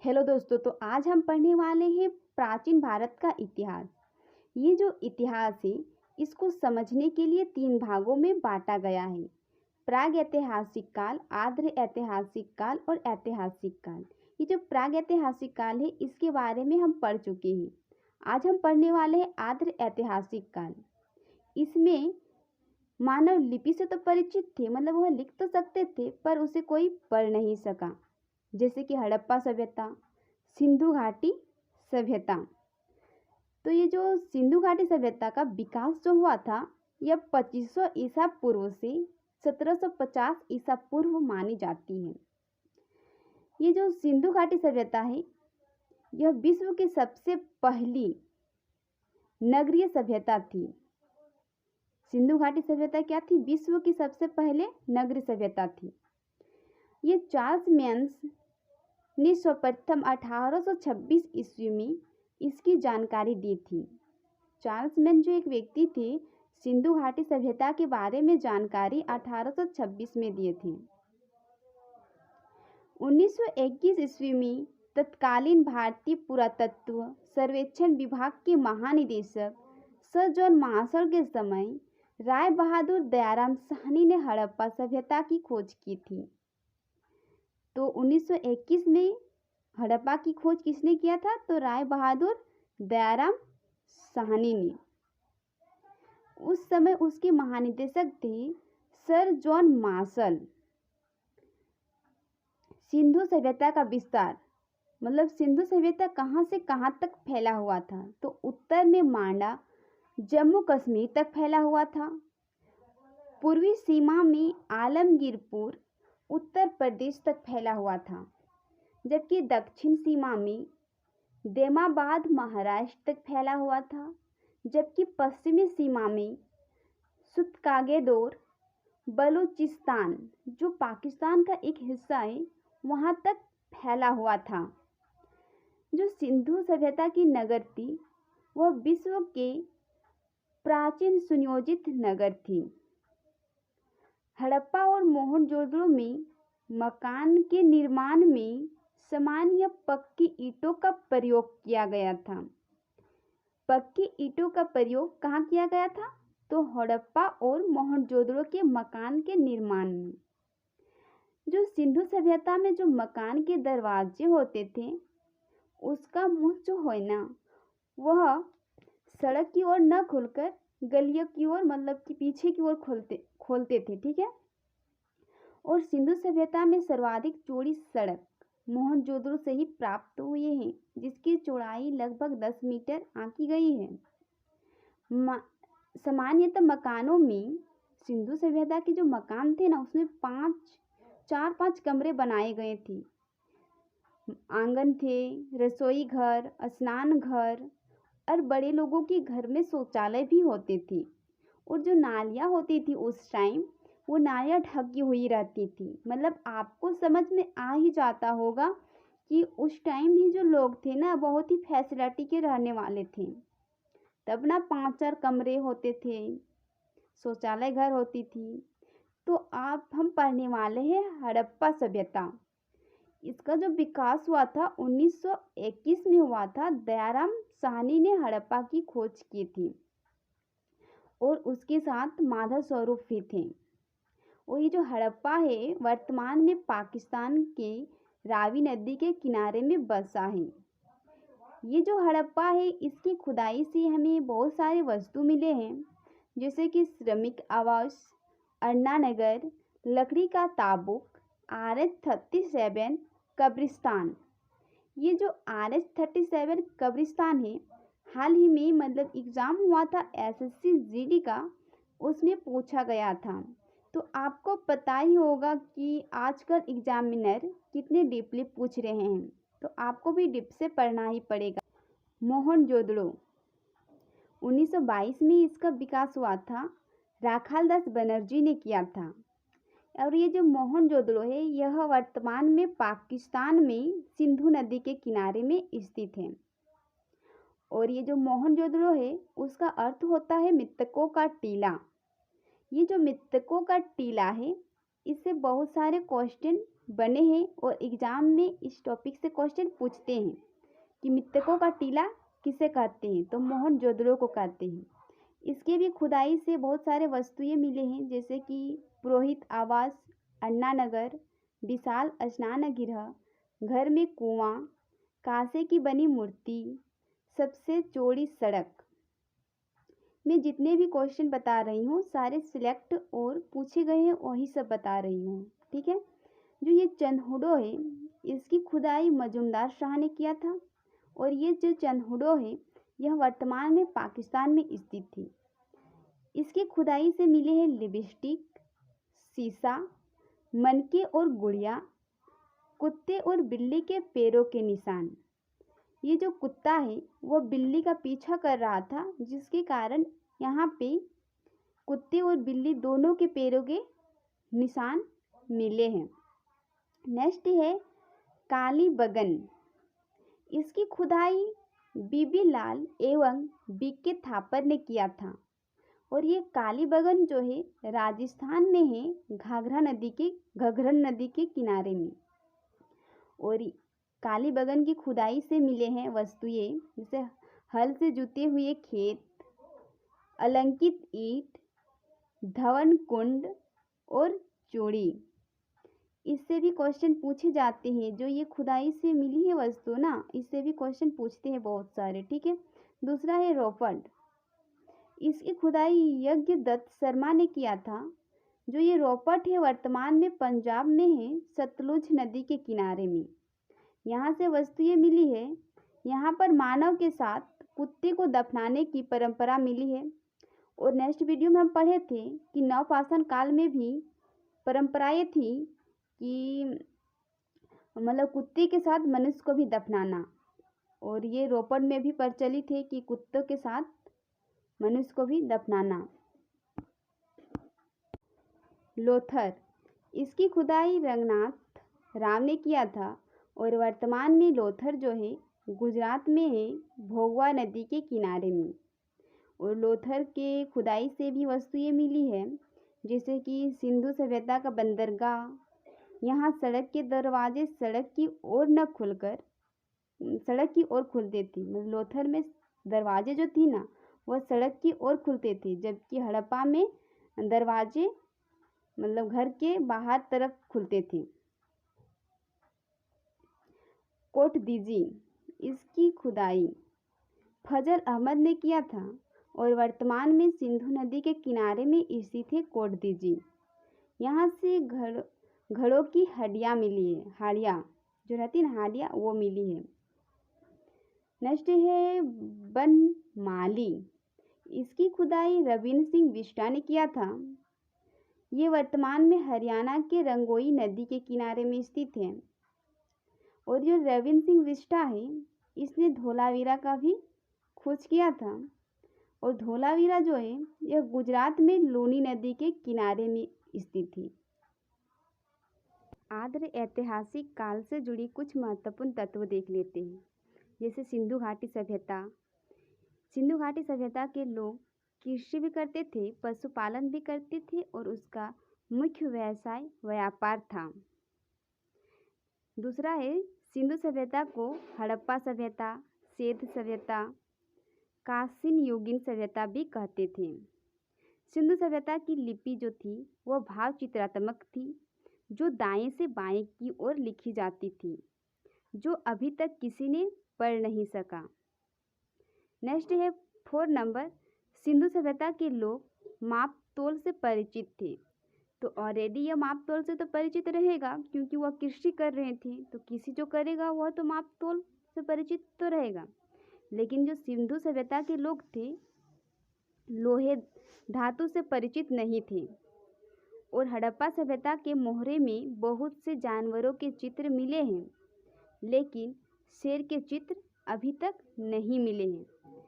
Hello दोस्तों, तो आज हम पढ़ने वाले हैं प्राचीन भारत का इतिहास। ये जो इतिहास है इसको समझने के लिए तीन भागों में बांटा गया है। प्राग ऐतिहासिक काल, आद्र ऐतिहासिक काल और ऐतिहासिक काल। ये जो प्राग ऐतिहासिक काल है इसके बारे में हम पढ़ चुके हैं। आज हम पढ़ने वाले हैं आद्र ऐतिहासिक काल। इसमें मानव लिपि से तो परिचित थे, मतलब वह लिख तो सकते थे पर उसे कोई पढ़ नहीं सका। जैसे कि हड़प्पा सभ्यता, सिंधु घाटी सभ्यता। तो ये जो सिंधु घाटी सभ्यता का विकास जो हुआ था यह 2500 ईसा पूर्व से 1750 ईसा पूर्व मानी जाती है। ये जो सिंधु घाटी सभ्यता है यह विश्व की सबसे पहली नगरीय सभ्यता थी। सिंधु घाटी सभ्यता क्या थी? विश्व की सबसे पहले नगरीय सभ्यता थी। ये चार्ल्स मेंस ने सर्वप्रथम 1826 ईस्वी में इसकी जानकारी दी थी। चार्ल्स मेन जो एक व्यक्ति थे सिंधु घाटी सभ्यता के बारे में जानकारी 1826 में दिए थे। 1921 ईस्वी में तत्कालीन भारतीय पुरातत्व सर्वेक्षण विभाग के महानिदेशक सर जॉन मार्शल के समय राय बहादुर दयाराम साहनी ने हड़प्पा सभ्यता की खोज की थी। तो 1921 में हड़प्पा की खोज किसने किया था? तो राय बहादुर दयाराम साहनी ने। उस समय उसके महानिदेशक थे सर जॉन मार्शल। सिंधु सभ्यता का विस्तार, मतलब सिंधु सभ्यता कहाँ से कहाँ तक फैला हुआ था? तो उत्तर में मांडा, जम्मू कश्मीर तक फैला हुआ था। पूर्वी सीमा में आलमगीरपुर उत्तर प्रदेश तक फैला हुआ था, जबकि दक्षिण सीमा में देमाबाद महाराष्ट्र तक फैला हुआ था। जबकि पश्चिमी सीमा में सुतकागेदोर बलूचिस्तान जो पाकिस्तान का एक हिस्सा है वहाँ तक फैला हुआ था। जो सिंधु सभ्यता की नगर थी वह विश्व के प्राचीन सुनियोजित नगर थी। हड़प्पा और मोहनजोदड़ो में मकान के निर्माण में सामान्य पक्की ईंटों का प्रयोग किया गया था। पक्की ईंटों का प्रयोग कहाँ किया गया था? तो हड़प्पा और मोहनजोदड़ो के मकान के निर्माण में। जो सिंधु सभ्यता में जो मकान के दरवाजे होते थे उसका मुंह जो है ना वह सड़क की ओर न खुलकर गलियों की ओर, मतलब कि पीछे की ओर खोलते थे, ठीक है। और सिंधु सभ्यता में सर्वाधिक चौड़ी सड़क मोहनजोदड़ो से ही प्राप्त हुए हैं, जिसकी चौड़ाई लगभग 10 मीटर आंकी गई है। सामान्यतः मकानों में सिंधु सभ्यता के जो मकान थे ना उसमें 4-5 कमरे बनाए गए थे। आंगन थे, रसोई घर, स्नान घर और बड़े लोगों के घर में शौचालय भी होते थे। और जो नालियाँ होती थी उस टाइम वो नालियाँ ढकी हुई रहती थी। मतलब आपको समझ में आ ही जाता होगा कि उस टाइम भी जो लोग थे ना बहुत ही फैसिलिटी के रहने वाले थे। तब ना 5-4 कमरे होते थे, शौचालय घर होती थी। तो आप हम पढ़ने वाले हैं हड़प्पा सभ्यता। इसका जो विकास हुआ था 1921 में हुआ था। दयाराम साहनी ने हड़प्पा की खोज की थी और उसके साथ माधव स्वरूप भी थे। और ये जो हड़प्पा है वर्तमान में पाकिस्तान के रावी नदी के किनारे में बसा है। ये जो हड़प्पा है इसकी खुदाई से हमें बहुत सारे वस्तु मिले हैं, जैसे कि श्रमिक आवास, अन्ना नगर, लकड़ी का ताबूक, RH-37 कब्रिस्तान। ये जो RH-37 कब्रिस्तान है हाल ही में, मतलब एग्ज़ाम हुआ था SSC GD का, उसमें पूछा गया था। तो आपको पता ही होगा कि आजकल एग्जामिनर कितने डीपली पूछ रहे हैं, तो आपको भी डीप से पढ़ना ही पड़ेगा। मोहनजोदड़ो 1922 में इसका विकास हुआ था, राखाल दास बनर्जी ने किया था। और ये जो मोहनजोदड़ो है यह वर्तमान में पाकिस्तान में सिंधु नदी के किनारे में स्थित है। और ये जो मोहनजोदड़ो है उसका अर्थ होता है मृतकों का टीला। ये जो मृतकों का टीला है इससे बहुत सारे क्वेश्चन बने हैं और एग्जाम में इस टॉपिक से क्वेश्चन पूछते हैं कि मृतकों का टीला किसे कहते हैं, तो मोहनजोदड़ो को कहते हैं। इसके भी खुदाई से बहुत सारे वस्तुएं मिले हैं, जैसे कि पुरोहित आवास, अन्ना नगर, विशाल स्नान गृह, घर में कुआं, कांसे की बनी मूर्ति, सबसे चौड़ी सड़क। मैं जितने भी क्वेश्चन बता रही हूँ सारे सिलेक्ट और पूछे गए हैं वही सब बता रही हूँ, ठीक है। जो ये चंदहुडो है इसकी खुदाई मजूमदार शाह ने किया था और ये जो चंदहुडो है यह वर्तमान में पाकिस्तान में स्थित थी। इसकी खुदाई से मिले हैं लिपस्टिक, शीशा, मनके और गुड़िया, कुत्ते और बिल्ली के पैरों के निशान। ये जो कुत्ता है वो बिल्ली का पीछा कर रहा था, जिसके कारण यहाँ पे कुत्ते और बिल्ली दोनों के पैरों के निशान मिले हैं। नेक्स्ट है काली बगन। इसकी खुदाई बीबी लाल एवं बीके थापर ने किया था और ये काली बगन जो है राजस्थान में है, घाघरा नदी के किनारे में। और काली बगन की खुदाई से मिले हैं वस्तुएं, जैसे हल से जुते हुए खेत, अलंकित ईंट, धवन कुंड और चूड़ी। इससे भी क्वेश्चन पूछे जाते हैं। जो ये खुदाई से मिली है वस्तु ना, इससे भी क्वेश्चन पूछते हैं बहुत सारे, ठीक है। दूसरा है रोपड़। इसकी खुदाई यज्ञ दत्त शर्मा ने किया था। जो ये रोपड़ है वर्तमान में पंजाब में है, सतलुज नदी के किनारे में। यहाँ से वस्तुएं मिली है। यहाँ पर मानव के साथ कुत्ते को दफनाने की परंपरा मिली है। और नेक्स्ट वीडियो में हम पढ़े थे कि नवपाषाण काल में भी परंपराएं थी कि मतलब कुत्ते के साथ मनुष्य को भी दफनाना, और ये रोपड़ में भी प्रचलित है कि कुत्तों के साथ मनुष्य को भी दफनाना। लोथर। इसकी खुदाई रंगनाथ राव ने किया था और वर्तमान में लोथर जो है गुजरात में है, भोगवा नदी के किनारे में। और लोथर के खुदाई से भी वस्तुएं मिली है, जैसे कि सिंधु सभ्यता का बंदरगाह। यहाँ सड़क के दरवाजे सड़क की ओर न खुलकर सड़क की ओर खुलते थे। मतलब लोथर में दरवाजे जो थी ना वह सड़क की ओर खुलते थे, जबकि हड़प्पा में दरवाजे मतलब घर के बाहर तरफ खुलते थे। कोट दीजी। इसकी खुदाई फजल अहमद ने किया था और वर्तमान में सिंधु नदी के किनारे में स्थित है कोट दीजी। यहाँ से घड़ों की हड्डियाँ मिली है, हाड़ियाँ जो रहती है ना, हाड़ियाँ वो मिली है। नेक्स्ट है बनमाली। इसकी खुदाई रविंद्र सिंह बिष्टा ने किया था। ये वर्तमान में हरियाणा के रंगोई नदी के किनारे में स्थित है। और जो रविंद्र सिंह बिष्टा है इसने धोलावीरा का भी खोज किया था। और धोलावीरा जो है यह गुजरात में लूनी नदी के किनारे में स्थित थी। आर्द्र ऐतिहासिक काल से जुड़ी कुछ महत्वपूर्ण तत्व देख लेते हैं, जैसे सिंधु घाटी सभ्यता। सिंधु घाटी सभ्यता के लोग कृषि भी करते थे, पशुपालन भी करते थे और उसका मुख्य व्यवसाय व्यापार था। दूसरा है सिंधु सभ्यता को हड़प्पा सभ्यता, सेठ सभ्यता, कासीन युगीन सभ्यता भी कहते थे। सिंधु सभ्यता की लिपि जो थी वह भाव चित्रात्मक थी, जो दाएं से बाएं की ओर लिखी जाती थी, जो अभी तक किसी ने पढ़ नहीं सका। नेक्स्ट है 4 नंबर, सिंधु सभ्यता के लोग माप तोल से परिचित थे। तो ऑलरेडी यह माप तोल से तो परिचित रहेगा क्योंकि वह कृषि कर रहे थे, तो कृषि जो करेगा वह तो माप तोल से परिचित तो रहेगा। लेकिन जो सिंधु सभ्यता के लोग थे लोहे धातु से परिचित नहीं थे। और हड़प्पा सभ्यता के मोहरे में बहुत से जानवरों के चित्र मिले हैं, लेकिन शेर के चित्र अभी तक नहीं मिले हैं।